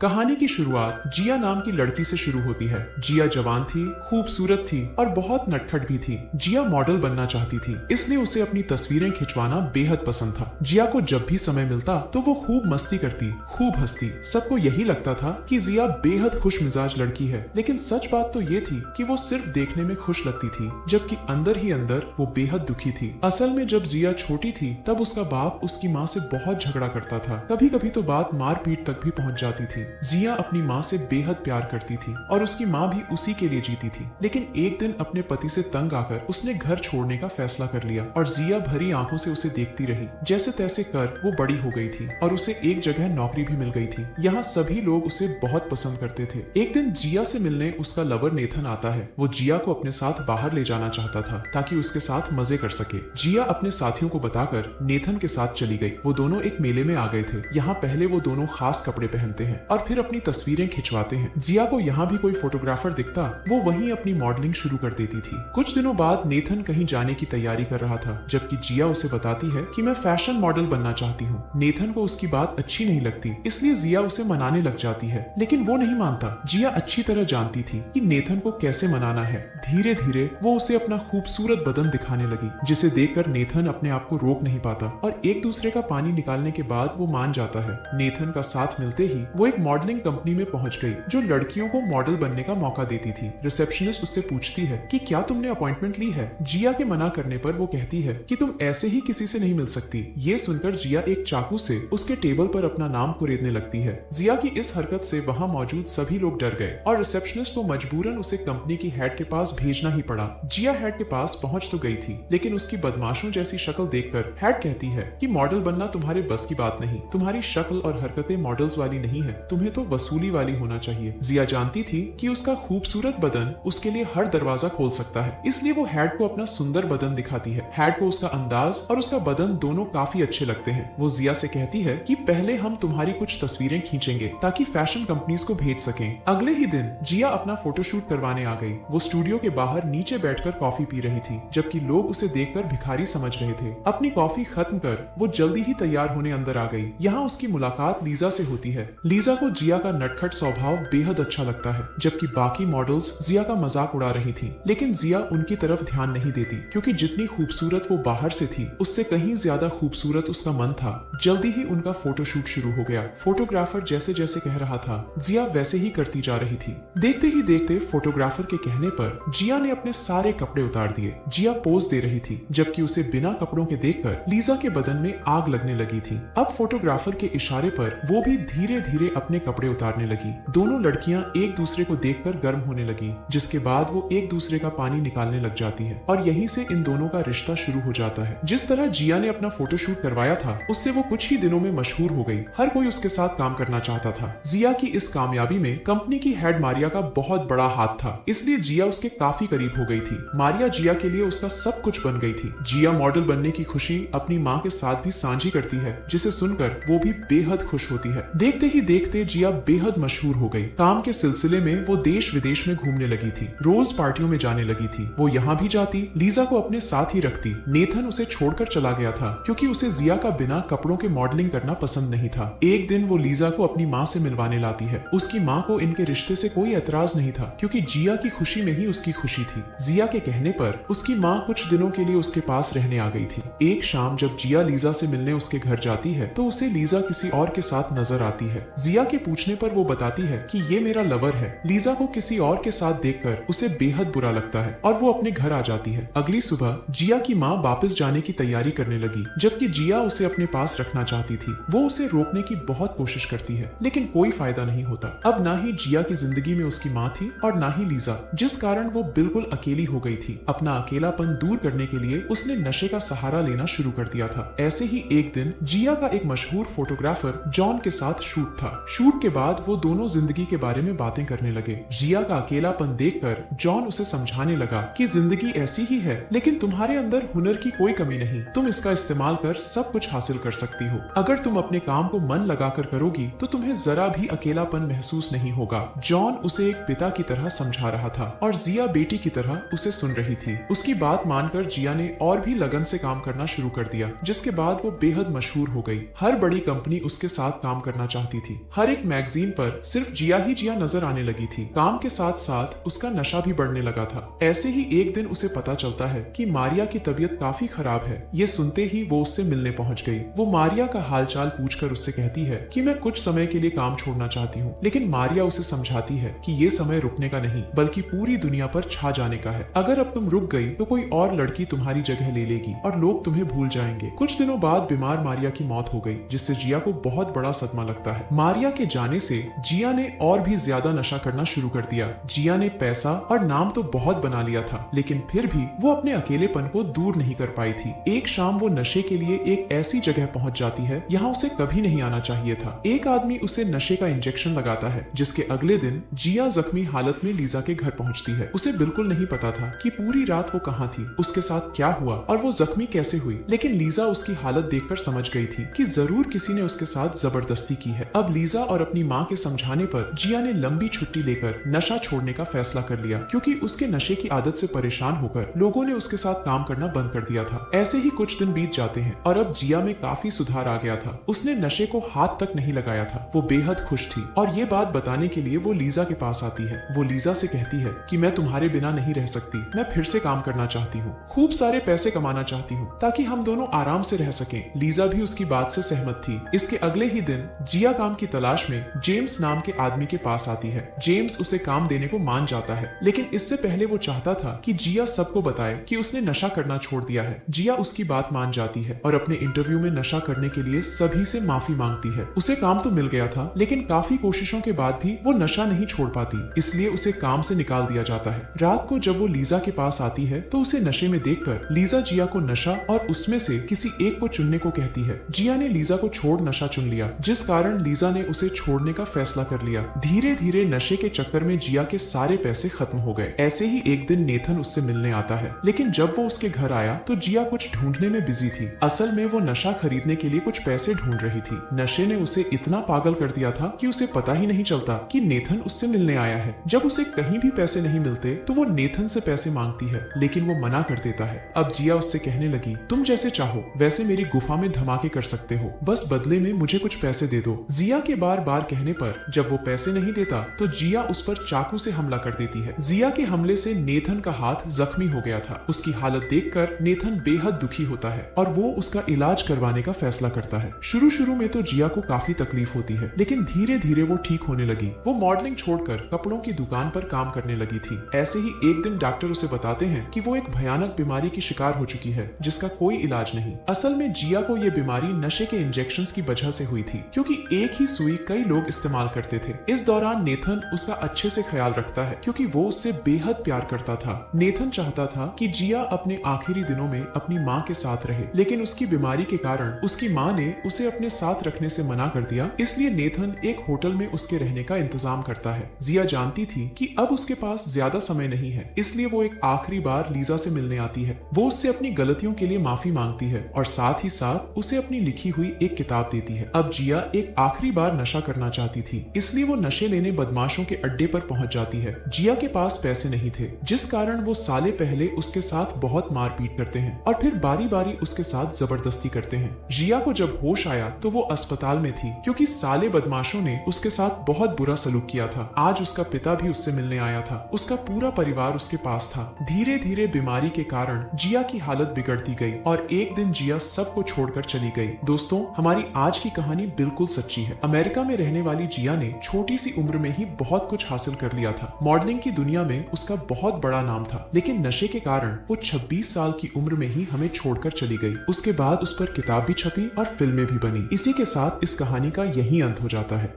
कहानी की शुरुआत जिया नाम की लड़की से शुरू होती है। जिया जवान थी, खूबसूरत थी और बहुत नटखट भी थी। जिया मॉडल बनना चाहती थी, इसलिए उसे अपनी तस्वीरें खिंचवाना बेहद पसंद था। जिया को जब भी समय मिलता तो वो खूब मस्ती करती, खूब हंसती। सबको यही लगता था कि जिया बेहद खुश मिजाज लड़की है, लेकिन सच बात तो ये थी कि वो सिर्फ देखने में खुश लगती थी, जबकि अंदर ही अंदर वो बेहद दुखी थी। असल में जब जिया छोटी थी तब उसका बाप उसकी माँ से बहुत झगड़ा करता था। कभी कभी तो बात मारपीट तक भी पहुंच जाती थी। जिया अपनी माँ से बेहद प्यार करती थी और उसकी माँ भी उसी के लिए जीती थी। लेकिन एक दिन अपने पति से तंग आकर उसने घर छोड़ने का फैसला कर लिया और जिया भरी आंखों से उसे देखती रही। जैसे तैसे कर वो बड़ी हो गई थी और उसे एक जगह नौकरी भी मिल गई थी। यहाँ सभी लोग उसे बहुत पसंद करते थे। एक दिन जिया से मिलने उसका लवर नेथन आता है। वो जिया को अपने साथ बाहर ले जाना चाहता था ताकि उसके साथ मजे कर सके। जिया अपने साथियों को बताकर नेथन के साथ चली गई। वो दोनों एक मेले में आ गए थे। यहाँ पहले वो दोनों खास कपड़े पहनते हैं और फिर अपनी तस्वीरें खिंचवाते हैं। जिया को यहाँ भी कोई फोटोग्राफर दिखता वो वहीं अपनी मॉडलिंग शुरू कर देती थी। कुछ दिनों बाद नेथन कहीं जाने की तैयारी कर रहा था, जबकि जिया उसे बताती है कि मैं फैशन मॉडल बनना चाहती हूँ। नेथन को उसकी बात अच्छी नहीं लगती, इसलिए जिया उसे मनाने लग जाती है, लेकिन वो नहीं मानता। जिया अच्छी तरह जानती थी कि नेथन को कैसे मनाना है। धीरे धीरे वो उसे अपना खूबसूरत बदन दिखाने लगी, जिसे देखकर नेथन अपने आप को रोक नहीं पाता और एक दूसरे का पानी निकालने के बाद वो मान जाता है। नेथन का साथ मिलते ही वो एक मॉडलिंग कंपनी में पहुंच गई जो लड़कियों को मॉडल बनने का मौका देती थी। रिसेप्शनिस्ट उससे पूछती है कि क्या तुमने अपॉइंटमेंट ली है। जिया के मना करने पर वो कहती है कि तुम ऐसे ही किसी से नहीं मिल सकती। ये सुनकर जिया एक चाकू से उसके टेबल पर अपना नाम कुरेदने लगती है। जिया की इस हरकत से वहां मौजूद सभी लोग डर गए और रिसेप्शनिस्ट को मजबूरन उसे कंपनी की हेड के पास भेजना ही पड़ा। जिया हेड के पास पहुंच तो गई थी, लेकिन उसकी बदमाशों जैसी शक्ल देखकर हेड कहती है कि मॉडल बनना तुम्हारे बस की बात नहीं। तुम्हारी शक्ल और हरकतें मॉडल्स वाली नहीं है, तुम्हें तो वसूली वाली होना चाहिए। जिया जानती थी कि उसका खूबसूरत बदन उसके लिए हर दरवाजा खोल सकता है, इसलिए वो हेड को अपना सुंदर बदन दिखाती है। हेड को उसका अंदाज और उसका बदन दोनों काफी अच्छे लगते हैं। वो जिया से कहती है कि पहले हम तुम्हारी कुछ तस्वीरें खींचेंगे ताकि फैशन कंपनीज को भेज सकें। अगले ही दिन जिया अपना फोटोशूट करवाने आ गई। वो स्टूडियो के बाहर नीचे बैठकर कॉफी पी रही थी, जबकि लोग उसे देखकर भिखारी समझ रहे थे। अपनी कॉफी खत्म कर वो जल्दी ही तैयार होने अंदर आ गई। यहाँ उसकी मुलाकात लीजा से होती है। लीजा को जिया का नटखट स्वभाव बेहद अच्छा लगता है, जबकि बाकी मॉडल्स जिया का मजाक उड़ा रही थी। लेकिन जिया उनकी तरफ ध्यान नहीं देती, क्योंकि जितनी खूबसूरत वो बाहर से थी उससे कहीं ज्यादा खूबसूरत उसका मन था। जल्दी ही उनका फोटोशूट शुरू हो गया। फोटोग्राफर जैसे जैसे कह रहा था जिया वैसे ही करती जा रही थी। देखते ही देखते फोटोग्राफर के कहने पर जिया ने अपने सारे कपड़े उतार दिए। जिया पोज दे रही थी, जबकि उसे बिना कपड़ों के देखकर लीजा के बदन में आग लगने लगी थी। अब फोटोग्राफर के इशारे पर वो भी धीरे धीरे अपने कपड़े उतारने लगी। दोनों लड़कियां एक दूसरे को देखकर गर्म होने लगी, जिसके बाद वो एक दूसरे का पानी निकालने लग जाती है और यहीं से इन दोनों का रिश्ता शुरू हो जाता है। जिस तरह जिया ने अपना फोटोशूट करवाया था उससे वो कुछ ही दिनों में मशहूर हो गई। हर कोई उसके साथ काम करना चाहता था। जिया की इस कामयाबी में कंपनी की हेड मारिया का बहुत बड़ा हाथ था, इसलिए जिया उसके काफी करीब हो गई थी। मारिया जिया के लिए उसका सब कुछ बन गई थी। जिया मॉडल बनने की खुशी अपनी माँ के साथ भी साझी करती है, जिसे सुनकर वो भी बेहद खुश होती है। देखते ही देखते जिया बेहद मशहूर हो गई। काम के सिलसिले में वो देश विदेश में घूमने लगी थी। रोज पार्टियों में जाने लगी थी। वो यहाँ भी जाती, लीजा को अपने साथ ही रखती। नेथन उसे छोड़कर चला गया था, क्योंकि उसे जिया का बिना कपड़ों के मॉडलिंग करना पसंद नहीं था। एक दिन वो लीजा को अपनी माँ से मिलवाने लाती है। उसकी माँ को इनके रिश्ते से कोई एतराज नहीं था, क्योंकि जिया की खुशी में ही उसकी खुशी थी। जिया के कहने पर उसकी माँ कुछ दिनों के लिए उसके पास रहने आ गई थी। एक शाम जब जिया लीजा से मिलने उसके घर जाती है तो उसे लीजा किसी और के साथ नजर आती है। जिया के पूछने पर वो बताती है कि ये मेरा लवर है। लीजा को किसी और के साथ देखकर उसे बेहद बुरा लगता है और वो अपने घर आ जाती है। अगली सुबह जिया की माँ वापस जाने की तैयारी करने लगी, जबकि जिया उसे अपने पास रखना चाहती थी। वो उसे रोकने की बहुत कोशिश करती है, लेकिन कोई फायदा नहीं होता। अब ना ही जिया की जिंदगी में उसकी माँ थी और ना ही लीजा, जिस कारण वो बिल्कुल अकेली हो गई थी। अपना अकेलापन दूर करने के लिए उसने नशे का सहारा लेना शुरू कर दिया था। ऐसे ही एक दिन जिया का एक मशहूर फोटोग्राफर जॉन के साथ शूट था। शूट के बाद वो दोनों जिंदगी के बारे में बातें करने लगे। जिया का अकेलापन देखकर जॉन उसे समझाने लगा कि जिंदगी ऐसी ही है, लेकिन तुम्हारे अंदर हुनर की कोई कमी नहीं। तुम इसका इस्तेमाल कर सब कुछ हासिल कर सकती हो। अगर तुम अपने काम को मन लगाकर करोगी तो तुम्हें जरा भी अकेलापन महसूस नहीं होगा। जॉन उसे एक पिता की तरह समझा रहा था और जिया बेटी की तरह उसे सुन रही थी। उसकी बात मानकर जिया ने और भी लगन से काम करना शुरू कर दिया, जिसके बाद वो बेहद मशहूर हो गई। हर बड़ी कंपनी उसके साथ काम करना चाहती थी। हर हर एक मैगजीन पर सिर्फ जिया ही जिया नजर आने लगी थी। काम के साथ साथ उसका नशा भी बढ़ने लगा था। ऐसे ही एक दिन उसे पता चलता है कि मारिया की तबीयत काफी खराब है। ये सुनते ही वो उससे मिलने पहुंच गई। वो मारिया का हालचाल पूछकर उससे कहती है कि मैं कुछ समय के लिए काम छोड़ना चाहती हूँ, लेकिन मारिया उसे समझाती है कि ये समय रुकने का नहीं बल्कि पूरी दुनिया पर छा जाने का है। अगर अब तुम रुक गई तो कोई और लड़की तुम्हारी जगह ले लेगी और लोग तुम्हें भूल जाएंगे। कुछ दिनों बाद बीमार मारिया की मौत हो गई, जिससे जिया को बहुत बड़ा सदमा लगता है। मारिया के जाने से जिया ने और भी ज्यादा नशा करना शुरू कर दिया। जिया ने पैसा और नाम तो बहुत बना लिया था, लेकिन फिर भी वो अपने अकेलेपन को दूर नहीं कर पाई थी। एक शाम वो नशे के लिए एक ऐसी जगह पहुंच जाती है यहाँ उसे कभी नहीं आना चाहिए था। एक आदमी उसे नशे का इंजेक्शन लगाता है, जिसके अगले दिन जिया जख्मी हालत में लीजा के घर पहुंचती है। उसे बिल्कुल नहीं पता था कि पूरी रात वो कहाँ थी, उसके साथ क्या हुआ और वो जख्मी कैसे हुई, लेकिन लीजा उसकी हालत देखकर समझ गई थी कि जरूर किसी ने उसके साथ जबरदस्ती की है। अब लीजा और अपनी माँ के समझाने पर जिया ने लंबी छुट्टी लेकर नशा छोड़ने का फैसला कर लिया, क्योंकि उसके नशे की आदत से परेशान होकर लोगों ने उसके साथ काम करना बंद कर दिया था। ऐसे ही कुछ दिन बीत जाते हैं और अब जिया में काफी सुधार आ गया था। उसने नशे को हाथ तक नहीं लगाया था। वो बेहद खुश थी और ये बात बताने के लिए वो लीजा के पास आती है। वो लीजा से कहती है कि मैं तुम्हारे बिना नहीं रह सकती, मैं फिर से काम करना चाहती हूँ, खूब सारे पैसे कमाना चाहती हूँ ताकि हम दोनों आराम से रह सकें। लीजा भी उसकी बात से सहमत थी। इसके अगले ही दिन जिया काम की तलाश में जेम्स नाम के आदमी के पास आती है। जेम्स उसे काम देने को मान जाता है, लेकिन इससे पहले वो चाहता था कि जिया सबको बताए कि उसने नशा करना छोड़ दिया है। जिया उसकी बात मान जाती है और अपने इंटरव्यू में नशा करने के लिए सभी से माफी मांगती है। उसे काम तो मिल गया था, लेकिन काफी कोशिशों के बाद भी वो नशा नहीं छोड़ पाती, इसलिए उसे काम से निकाल दिया जाता है। रात को जब वो लीजा के पास आती है तो उसे नशे में देखकर लीजा जिया को नशा और उसमें से किसी एक को चुनने को कहती है। जिया ने लीजा को छोड़ नशा चुन लिया, जिस कारण लीजा ने उसे छोड़ने का फैसला कर लिया। धीरे धीरे नशे के चक्कर में जिया के सारे पैसे खत्म हो गए। ऐसे ही एक दिन नेथन उससे मिलने आता है, लेकिन जब वो उसके घर आया तो जिया कुछ ढूंढने में बिजी थी। असल में वो नशा खरीदने के लिए कुछ पैसे ढूंढ रही थी। नशे ने उसे इतना पागल कर दिया था कि उसे पता ही नहीं चलता कि नेथन उससे मिलने आया है। जब उसे कहीं भी पैसे नहीं मिलते तो वो नेथन से पैसे मांगती है, लेकिन वो मना कर देता है। अब जिया उससे कहने लगी, तुम जैसे चाहो वैसे मेरी गुफा में धमाके कर सकते हो, बस बदले में मुझे कुछ पैसे दे दो। जिया के बार बार कहने पर जब वो पैसे नहीं देता तो जिया उस पर चाकू से हमला कर देती है। जिया के हमले से नेथन का हाथ जख्मी हो गया था। उसकी हालत देखकर नेथन बेहद दुखी होता है और वो उसका इलाज करवाने का फैसला करता है। शुरू में तो जिया को काफी तकलीफ होती है, लेकिन धीरे धीरे वो ठीक होने लगी। वो मॉडलिंग छोड़कर कपड़ों की दुकान पर काम करने लगी थी। ऐसे ही एक दिन डॉक्टर उसे बताते हैं कि वो एक भयानक बीमारी की शिकार हो चुकी है, जिसका कोई इलाज नहीं। असल में जिया को ये बीमारी नशे के इंजेक्शंस की वजह से हुई थी, क्योंकि एक ही सुई कई लोग इस्तेमाल करते थे। इस दौरान नेथन उसका अच्छे से ख्याल रखता है, क्योंकि वो उससे बेहद प्यार करता था। नेथन चाहता था कि जिया अपने आखिरी दिनों में अपनी माँ के साथ रहे, लेकिन उसकी बीमारी के कारण उसकी माँ ने उसे अपने साथ रखने से मना कर दिया। इसलिए नेथन एक होटल में उसके रहने का इंतजाम करता है। जिया जानती थी कि अब उसके पास ज्यादा समय नहीं है, इसलिए वो एक आखिरी बार लीजा से मिलने आती है। वो उससे अपनी गलतियों के लिए माफी मांगती है और साथ ही साथ उसे अपनी लिखी हुई एक किताब देती है। अब जिया एक आखिरी बार नशा करना चाहती थी, इसलिए वो नशे लेने बदमाशों के अड्डे पर पहुंच जाती है। जिया के पास पैसे नहीं थे, जिस कारण वो साले पहले उसके साथ बहुत मारपीट करते हैं और फिर बारी बारी उसके साथ जबरदस्ती करते हैं। जिया को जब होश आया तो वो अस्पताल में थी, क्योंकि साले बदमाशों ने उसके साथ बहुत बुरा सलूक किया था। आज उसका पिता भी उससे मिलने आया था। उसका पूरा परिवार उसके पास था। धीरे धीरे बीमारी के कारण जिया की हालत बिगड़ती गई और एक दिन जिया सबको छोड़कर चली गई। दोस्तों, हमारी आज की कहानी बिल्कुल सच्ची है। अमेरिका में रहने वाली जिया ने छोटी सी उम्र में ही बहुत कुछ हासिल कर लिया था। मॉडलिंग की दुनिया में उसका बहुत बड़ा नाम था, लेकिन नशे के कारण वो 26 साल की उम्र में ही हमें छोड़कर चली गई। उसके बाद उस पर किताब भी छपी और फिल्में भी बनी। इसी के साथ इस कहानी का यही अंत हो जाता है।